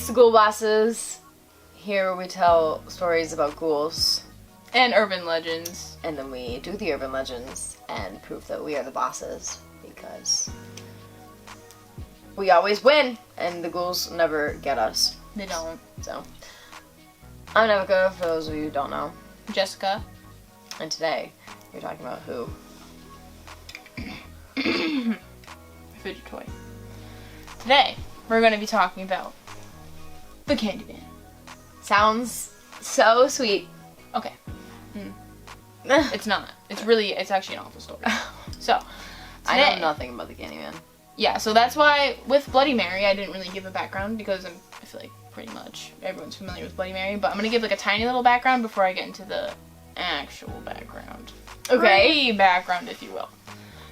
It's the Ghoul Bosses. Here we tell stories about ghouls. And urban legends. And then we do the urban legends and prove that we are the bosses. Because we always win. And the ghouls never get us. They don't. So, I'm Nevica, for those of you who don't know. Jessica. And today, we're talking about who? Fidget toy. Today, we're going to be talking about the Candyman. Sounds so sweet. Okay. It's not. It's actually an awful story. So, today, I know nothing about the Candyman. Yeah, so that's why with Bloody Mary, I didn't really give a background because I feel like pretty much everyone's familiar with Bloody Mary, but I'm going to give like a tiny little background before I get into the actual background. Okay. Background, if you will.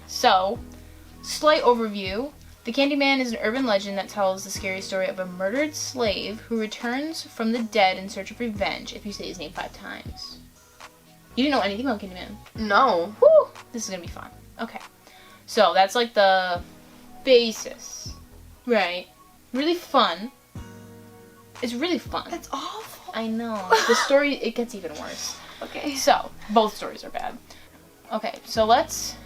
So, slight overview. The Candyman is an urban legend that tells the scary story of a murdered slave who returns from the dead in search of revenge if you say his name 5 times. You didn't know anything about Candyman? No. Woo! This is gonna be fun. Okay. So, that's like the basis. Right. Really fun. It's really fun. That's awful. I know. The story, it gets even worse. Okay. So, both stories are bad. Okay, so let's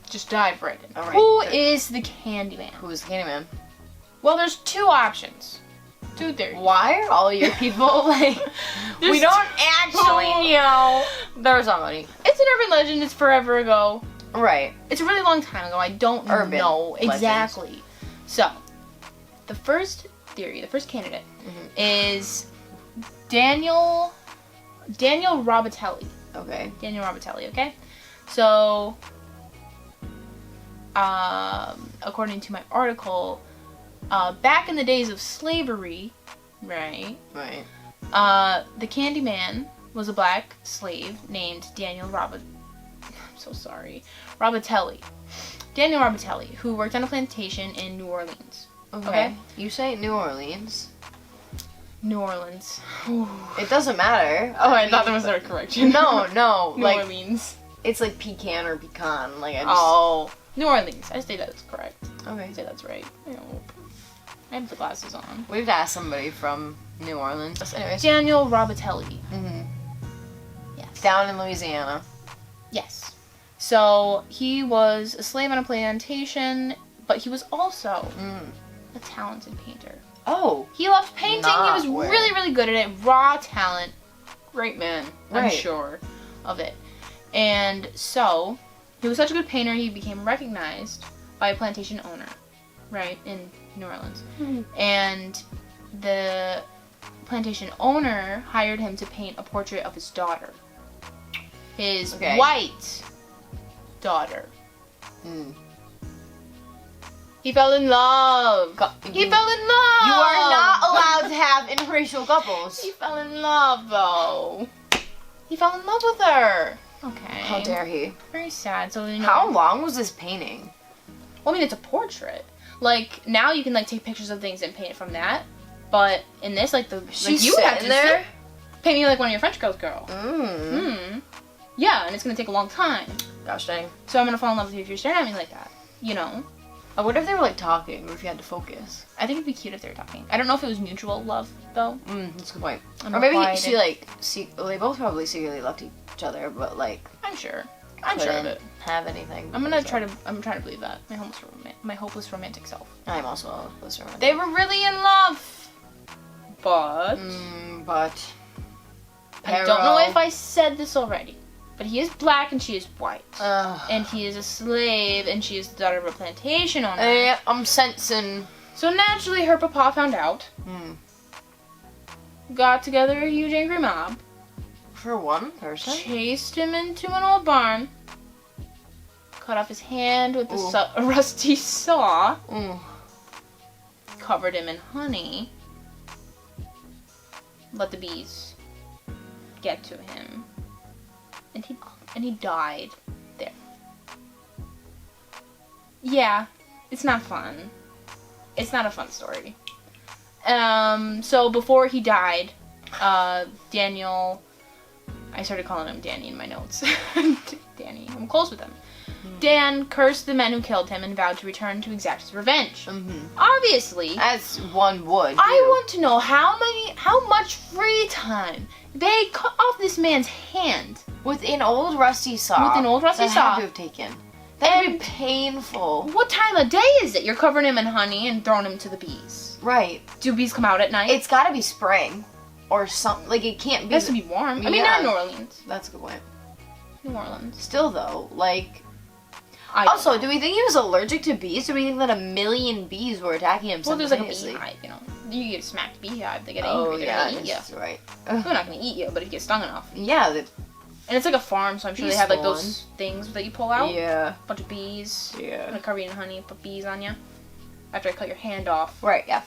just dive right in. All right. Who is the Candyman? Who is the Candyman? Well, there's 2 options. 2 theories. Why are all your people like... we don't actually know. There's somebody. It's an urban legend. It's forever ago. Right. It's a really long time ago. I don't know exactly. Legends. So, the first theory, the first candidate, is Daniel Robitelli. Okay. Daniel Robitelli, okay? So, according to my article, back in the days of slavery, right? Right. The Candyman was a black slave named Robitelli. Daniel Robitelli, who worked on a plantation in New Orleans. Okay. You say New Orleans. New Orleans. It doesn't matter. Oh, I thought that was a correction. No. New Orleans. It's like pecan or pecan. Like I just... Oh. New Orleans. I say that's correct. Okay. I say that's right. I hope. I have the glasses on. We've asked somebody from New Orleans. Anyways. Daniel Robitelli. Yes. Down in Louisiana. Yes. So, he was a slave on a plantation, but he was also a talented painter. Oh. He loved painting. He was really, really good at it. Raw talent. Great man. I'm sure of it. And so, he was such a good painter, he became recognized by a plantation owner, right, in New Orleans. And the plantation owner hired him to paint a portrait of his daughter. His white daughter. He fell in love. He fell in love. You are not allowed to have interracial couples. He fell in love, though. He fell in love with her. Okay. How dare he? Very sad. So how long was this painting? Well, I mean, it's a portrait. Like now, you can like take pictures of things and paint it from that. But in this, like you have to there. Paint me like one of your French girls, girl. Yeah, and it's gonna take a long time. Gosh dang. So I'm gonna fall in love with you if you're staring at me like that. You know. I wonder if they were like talking or if you had to focus. I think it'd be cute if they were talking. I don't know if it was mutual love though. That's a good point. Or maybe they both probably secretly loved each other, but like I'm sure of it. Have anything. I'm trying to believe that. My hopeless romantic self. I'm also a hopeless romantic. They were really in love. But I don't know if I said this already. But he is black and she is white. And he is a slave and she is the daughter of a plantation owner. I'm sensing. So naturally her papa found out. Got together a huge angry mob. For one person? Chased him into an old barn. Cut off his hand with a rusty saw. Covered him in honey. Let the bees get to him. And he died there. Yeah, it's not fun. It's not a fun story. So before he died, Daniel, I started calling him Danny in my notes. Danny, I'm close with him. Dan cursed the men who killed him and vowed to return to exact his revenge. Mm-hmm. Obviously, As one would. I want to know how much free time they cut off this man's hand with an old rusty saw. With an old rusty that saw. had to have taken. That would be painful. What time of day is it? You're covering him in honey and throwing him to the bees. Right. Do bees come out at night? It's got to be spring, or something. Like it can't be. It has to be warm. I mean, Yeah. not New Orleans. That's a good point. New Orleans. Still though, like. I Also, don't know. do we think he was allergic to bees? Do we think that 1,000,000 bees were attacking him? Well, there's like a simultaneously? beehive, you know. You get a smacked beehive, they get Oh angry, they're yeah, gonna eat you. that's right. They're not gonna eat you, but if you get stung enough. Yeah. And it's like a farm, so I'm sure they have like those things that you pull out. Yeah. A bunch of bees. I'm Yeah. gonna cover you in honey, put bees on you. After I cut your hand off. Right. Yeah.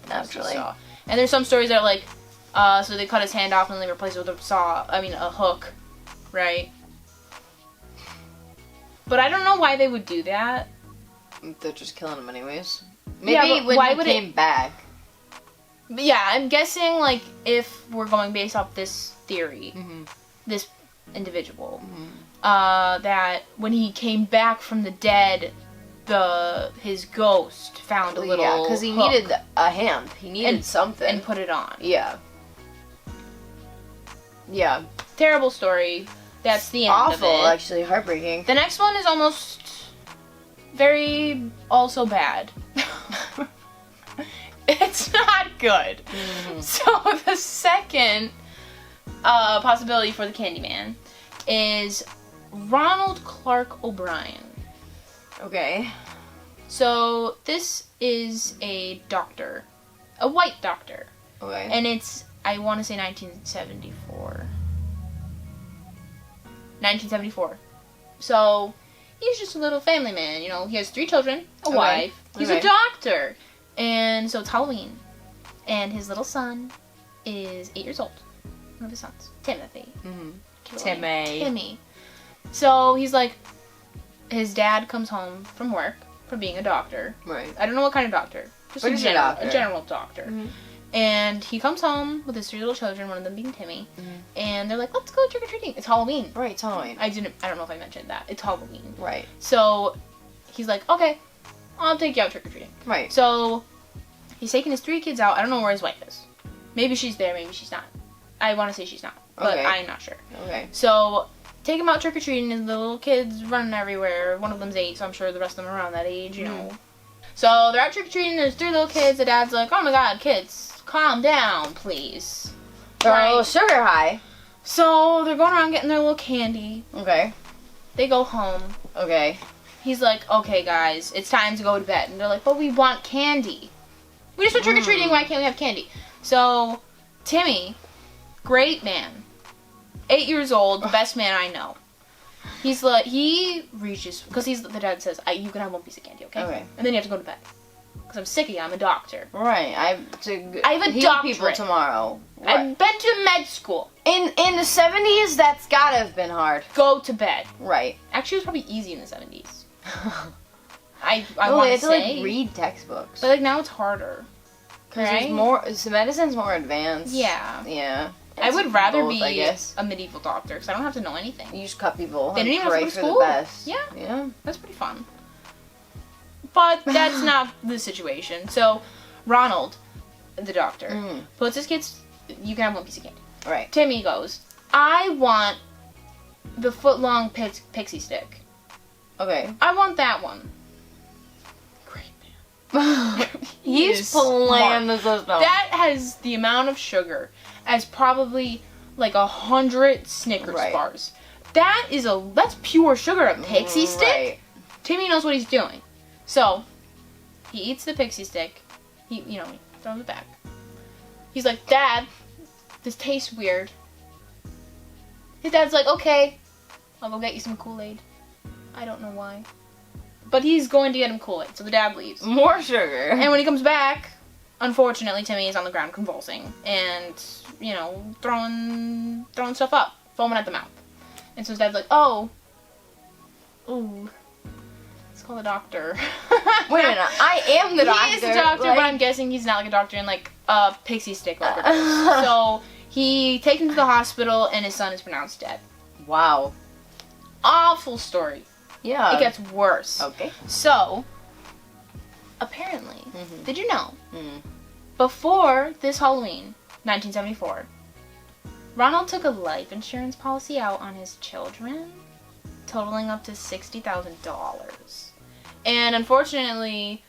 That's what I Naturally. saw. And there's some stories that are like, so they cut his hand off and they replaced it with a hook, right? But I don't know why they would do that. They're just killing him anyways. Maybe Yeah, but when why he would came back. But yeah, I'm guessing like if we're going based off this theory, Mm-hmm. this individual, Mm-hmm. that when he came back from the dead, his ghost found a little Yeah, because he hook needed a hand. He needed something. and put it on. Yeah. Yeah. Terrible story. That's the end Awful, of it. actually. Heartbreaking. The next one is almost very also bad. It's not good. Mhm. So the second possibility for the Candyman is Ronald Clark O'Brien. Okay. So this is a doctor, a white doctor, Okay. and it's, I want to say 1974. 1974. So he's just a little family man, you know. He has 3 children, a Okay. wife. He's a Okay. doctor, and so it's Halloween, and his little son is 8 years old. One of his sons, Timothy. Mm-hmm. Killing Timmy. So he's like, his dad comes home from work from being a doctor. Right. I don't know what kind of doctor. Just But a he's a general, doctor. a general doctor. Mhm. And he comes home with his 3 little children, one of them being Timmy, Mhm. and they're like, let's go trick or treating. It's Halloween. Right, it's Halloween. I don't know if I mentioned that. It's Halloween. Right. So he's like, okay, I'll take you out trick or treating. Right. So he's taking his 3 kids out. I don't know where his wife is. Maybe she's there, maybe she's not. I want to say she's not, but Okay. I'm not sure. Okay. So take him out trick or treating, and the little kids running everywhere. One of them's 8, so I'm sure the rest of them are around that age, you know. So they're out trick or treating. There's 3 little kids. The dad's like, "Oh my God, kids, calm down, please." They're Right. a little sugar high. So they're going around getting their little candy. Okay. They go home. Okay. He's like, "Okay, guys, it's time to go to bed." And they're like, "But we want candy. We just went trick or treating. Why can't we have candy?" So Timmy, great man, 8 years old, the best man I know. He's like, he reaches, because the dad says, "You can have 1 piece of candy, okay?" Okay. And then you have to go to bed. Because I'm sick of you, I'm a doctor. Right. I have a heal doctorate. people tomorrow. Right. I've been to med school. In the 70s, that's gotta have been hard. Go to bed. Right. Actually, it was probably easy in the 70s. I No, want they to had to say. like read textbooks. But like now it's harder. Because right? there's more. So medicine's more advanced. Yeah. Yeah. I It's would rather both, be I guess. a medieval doctor because I don't have to know anything. You just cut people. They and didn't even have to pray go to for school. the best. Yeah. Yeah. That's pretty fun. But that's not the situation. So Ronald, the doctor, Mm. puts his kids, you can have 1 piece of candy. Right. Timmy goes, "I want the foot-long pixie stick. Okay. I want that one." Great man. He He's is playing the smart. system. That has the amount of sugar as probably like 100 Snickers Right. bars. That's pure sugar. A pixie stick? Right. Timmy knows what he's doing. So he eats the pixie stick. He throws it back. He's like, "Dad, this tastes weird." His dad's like, "Okay, I'll go get you some Kool-Aid." I don't know why. But he's going to get him Kool-Aid, so the dad leaves. More sugar. And when he comes back, unfortunately, Timmy is on the ground convulsing and, throwing stuff up, foaming at the mouth. And so his dad's like, "Oh, ooh, let's call the doctor." Wait a minute. I am the doctor. He is the doctor, like- but I'm guessing he's not like a doctor in like a pixie stick overdose. So he takes him to the hospital, and his son is pronounced dead. Wow. Awful story. Yeah. It gets worse. Okay. So, apparently, did you know, before this Halloween, 1974, Ronald took a life insurance policy out on his children, totaling up to $60,000. And unfortunately,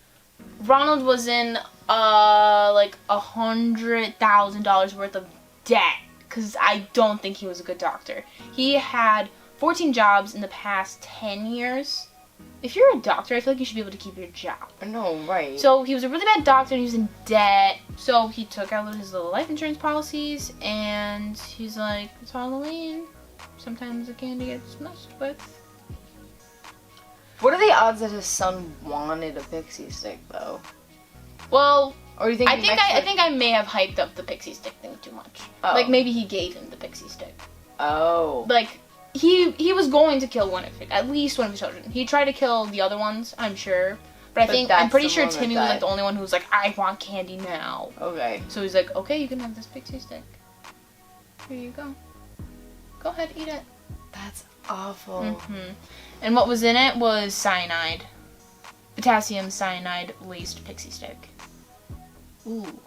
Ronald was in like $100,000 worth of debt, because I don't think he was a good doctor. He had 14 jobs in the past 10 years. If you're a doctor, I feel like you should be able to keep your job. No, right. So he was a really bad doctor and he was in debt. So he took out his little life insurance policies and he's like, it's Halloween. Sometimes the candy gets messed with. What are the odds that his son wanted a pixie stick, though? Well, or do you think I think I may have hyped up the pixie stick thing too much. Oh. Like maybe he gave him the pixie stick. Oh. Like he was going to kill at least one of his children. He tried to kill the other ones, I'm sure. But I'm pretty sure Timmy was like the only one who was like, I want candy now. Okay. So he's like, okay, you can have this pixie stick. Here you go. Go ahead, eat it. That's awful. And what was in it was cyanide. Potassium cyanide laced pixie stick. Ooh.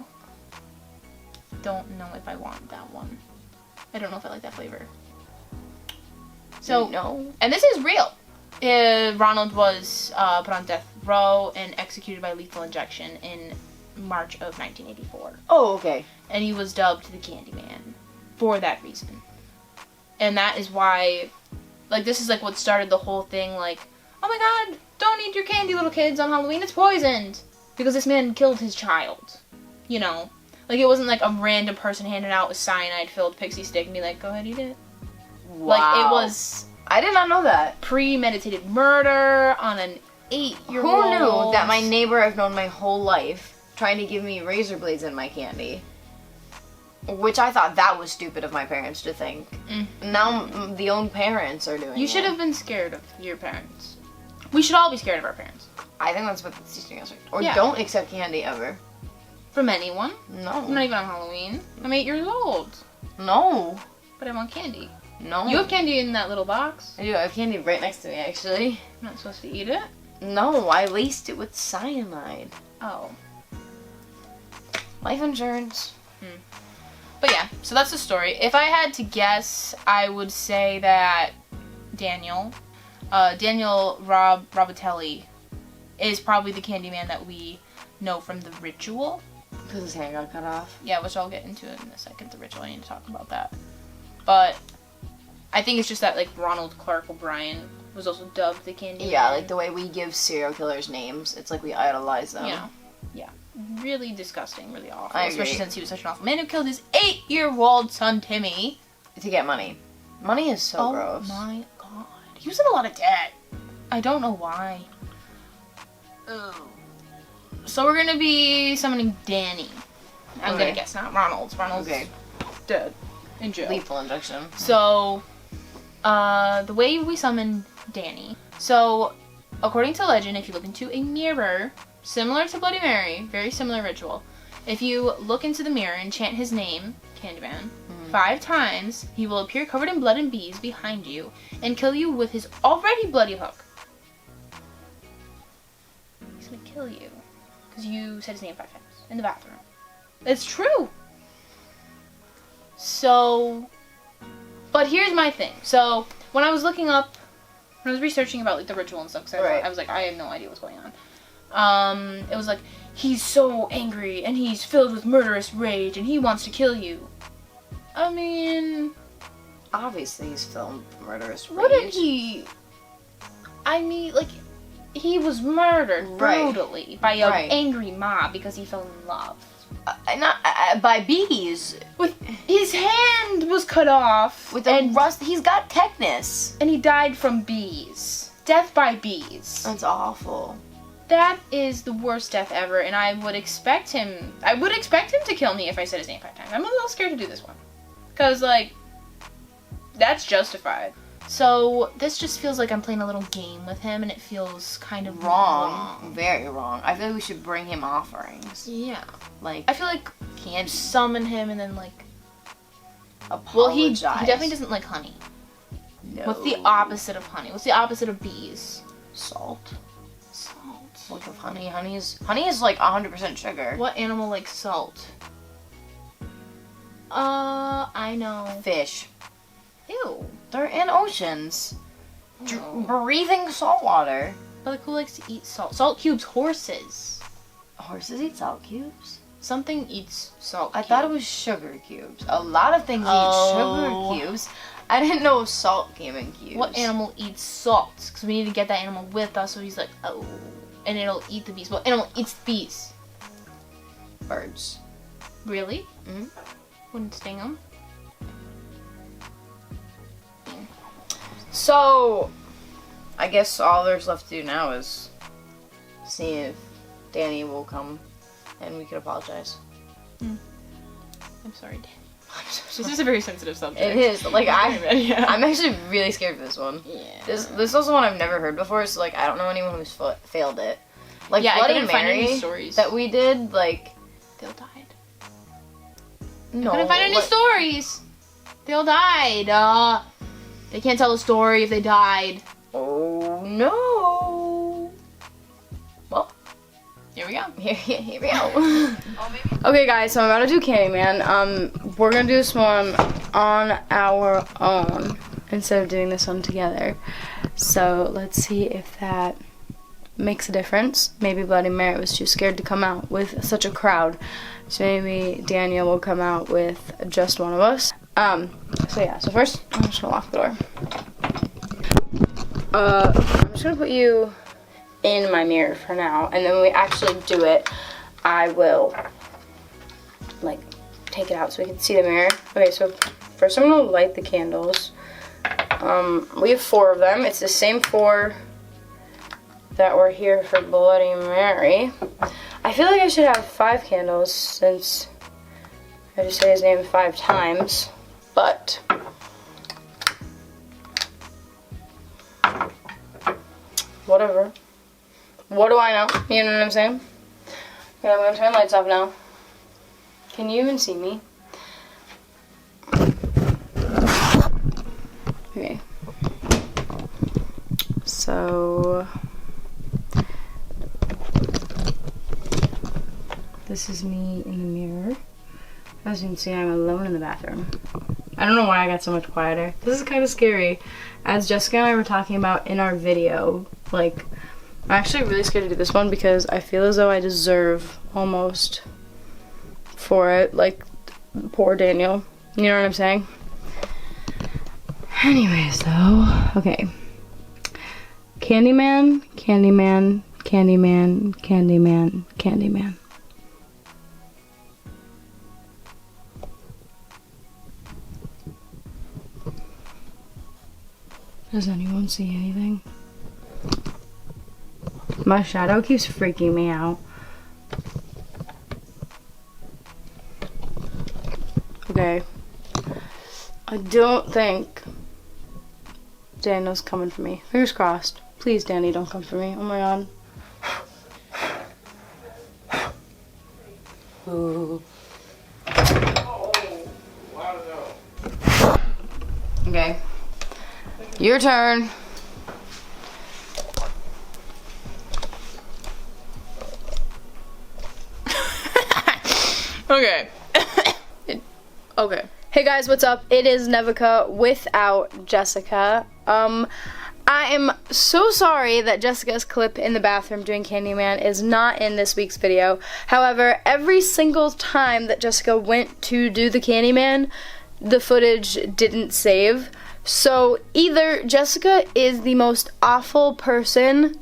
Don't know if I want that one. I don't know if I like that flavor. So, no. And this is real. Ronald was put on death row and executed by lethal injection in March of 1984. Oh, okay. And he was dubbed the Candyman for that reason. And that is why, like, this is like what started the whole thing, like, oh my god, don't eat your candy, little kids, on Halloween, it's poisoned! Because this man killed his child. You know? Like, it wasn't like a random person handing out a cyanide-filled pixie stick and be like, go ahead, eat it. Wow. Like, it was... I did not know that. Premeditated murder on an 8-year-old. Who knew that my neighbor I've known my whole life trying to give me razor blades in my candy? Which I thought that was stupid of my parents to think. Now the own parents are doing it. You should have been scared of your parents. We should all be scared of our parents. I think that's what it's teaching us. Or Yeah. don't accept candy ever. From anyone. No. Not even on Halloween. I'm 8 years old. No. But I want candy. No. You have candy in that little box. I do. I have candy right next to me, actually. I'm not supposed to eat it. No, I laced it with cyanide. Oh. Life insurance. But yeah, so that's the story. If I had to guess, I would say that Daniel Robatelli is probably the Candyman that we know from The Ritual. Because his hand got cut off. Yeah, which I'll get into in a second, The Ritual. I need to talk about that. But I think it's just that, like, Ronald Clark O'Brien was also dubbed the Candyman. Yeah, like the way we give serial killers names. It's like we idolize them. Yeah. Yeah. Really disgusting, really awful. I agree. Especially since he was such an awful man who killed his 8-year-old son, Timmy. To get money. Money is so gross. Oh my god. He was in a lot of debt. I don't know why. Ugh. So we're gonna be summoning Danny. I'm gonna guess, not Ronald. Ronald's dead. In jail. Lethal injection. So, the way we summon Danny. So, according to legend, if you look into a mirror, similar to Bloody Mary, very similar ritual. If you look into the mirror and chant his name, Candyman, 5 times, he will appear covered in blood and bees behind you and kill you with his already bloody hook. He's gonna kill you because you said his name 5 times in the bathroom. It's true. So, but here's my thing. So, when I was looking up, when I was researching about, like, the ritual and stuff, because I was like, I have no idea what's going on. It was like, he's so angry, and he's filled with murderous rage, and he wants to kill you. I mean... Obviously he's filled with murderous rage. What did he... I mean, like, he was murdered brutally by an angry mob because he fell in love. By bees. With his hand was cut off. With a rust. He's got tetanus. And he died from bees. Death by bees. That's awful. That is the worst death ever, and I would expect him to kill me if I said his name 5 times. I'm a little scared to do this one. Because, like, that's justified. So, this just feels like I'm playing a little game with him, and it feels kind of wrong. Very wrong. I feel like we should bring him offerings. Yeah. Like, I feel like can't summon him and then, like... apologize. Well, he definitely doesn't like honey. No. What's the opposite of honey? What's the opposite of bees? Salt. Salt. Look of honey. Honey is like 100% sugar. What animal likes salt? I know. Fish. Ew. They're in oceans. Oh. Breathing salt water. But like, who likes to eat salt? Salt cubes, horses. Horses eat salt cubes? Something eats salt I cubes. thought it was sugar cubes. A lot of things Oh. eat sugar cubes. I didn't know salt came in cubes. What animal eats salt? Because we need to get that animal with us, so he's like, oh. And it'll eat the bees. What animal eats bees? Birds. Really? Mm-hmm. Wouldn't sting them? So, I guess all there's left to do now is see if Danny will come and we can apologize. I'm sorry, Dan. This is a very sensitive subject. It is. Like, Yeah. I'm actually really scared for this one. Yeah. This is one I've never heard before, so, like, I don't know anyone who's failed it. Like, Yeah, I Bloody couldn't find any Mary stories. that we did, like... They all died. No. I couldn't find any stories. They all died. They can't tell a story if they died. Oh, no. Well, Here we go. here we go. Okay, guys, so I'm about to do Candyman. We're gonna do this one on our own instead of doing this one together. So let's see if that makes a difference. Maybe Bloody Mary was too scared to come out with such a crowd. So maybe Daniel will come out with just one of us. So yeah, so first I'm just gonna lock the door. I'm just gonna put you in my mirror for now, and then when we actually do it, I will like take it out so we can see the mirror. Okay, so first I'm gonna light the candles. We have 4 of them. It's the same 4 that were here for Bloody Mary. I feel like I should have 5 candles since I just say his name 5 times, but whatever. What do I know? You know what I'm saying? Okay, I'm gonna turn the lights off now. Can you even see me? Okay. So this is me in the mirror. As you can see, I'm alone in the bathroom. I don't know why I got so much quieter. This is kind of scary. As Jessica and I were talking about in our video, like, I'm actually really scared to do this one because I feel as though I deserve almost for it. Like, poor Daniel. You know what I'm saying? Anyways, though. Okay. Candyman, Candyman, Candyman, Candyman, Candyman. Does anyone see anything? My shadow keeps freaking me out. Okay. I don't think Daniel's coming for me. Fingers crossed. Please, Danny, don't come for me. Oh my god. Ooh. Okay. Your turn. Okay. Okay. Hey guys, what's up? It is Nevica without Jessica. I am so sorry that Jessica's clip in the bathroom doing Candyman is not in this week's video. However, every single time that Jessica went to do the Candyman, the footage didn't save. So either Jessica is the most awful person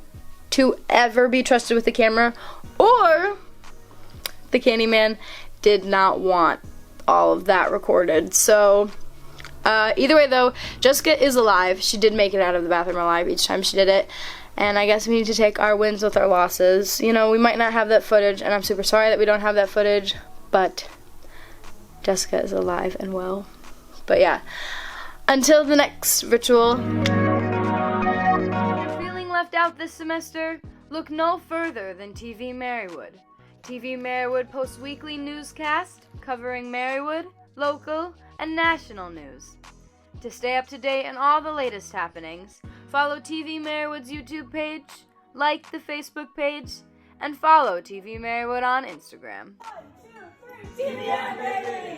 to ever be trusted with the camera, or the Candyman did not want all of that recorded. So either way though, Jessica is alive. She did make it out of the bathroom alive each time she did it. And I guess we need to take our wins with our losses. You know, we might not have that footage, and I'm super sorry that we don't have that footage, but Jessica is alive and well. But yeah, until the next ritual. If you're feeling left out this semester, look no further than TV Marywood. TV Marywood posts weekly newscasts covering Marywood, local, and national news. To stay up to date on all the latest happenings, follow TV Marywood's YouTube page, like the Facebook page, and follow TV Marywood on Instagram. 1, 2, 3, TVM, baby!